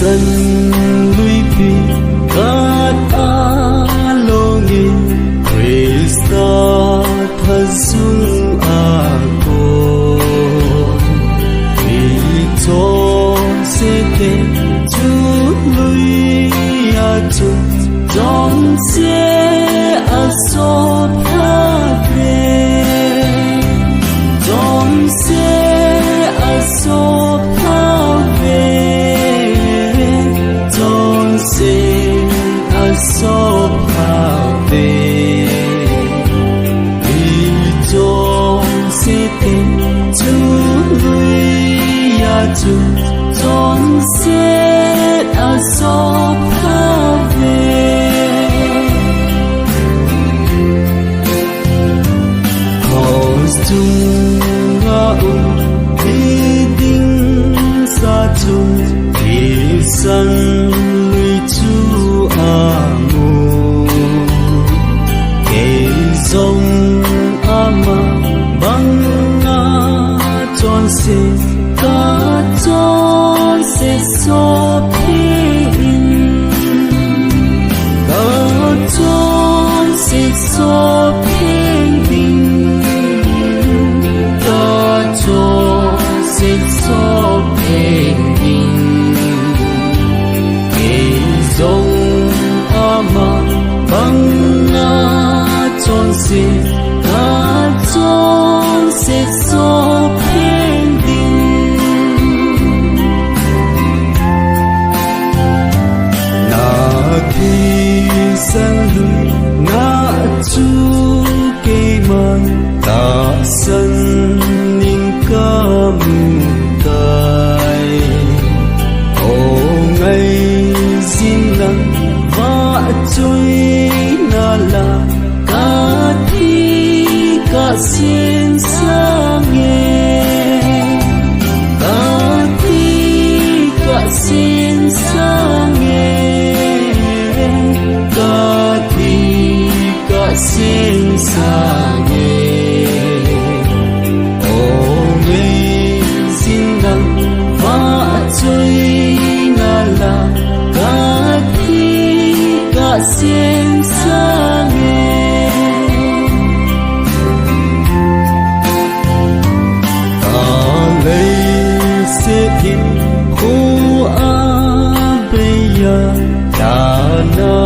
sân lui phi cát a lô nghi Krista thật dung a cô vì cho sẽ thế chú lui a chú trong sẽ a so tha về trong sẽ a so tha về trong sẽ a so tha về vì trong sẽ thế chú lui a chú trong sẽ a so tha về chung ngã đi đinh xa chung đi sân lui chu a mù kể dòng a ma băng na tròn xe cả tròn xe so pin cả tròn xe so pin so bình bình kể dòng a ma băng na tròn xe cả tròn xe so bình bình na khi sang lui na chu cây man ta sân ninh ca mu trôi na la ca thi ca xin sang nghe ca thi ca xin sang nghe ca thi ca xin sang nghe ô ngày xin nắng và trôi na la ca xin sang nghe ta lấy sẽ thiên khu a bây giờ ta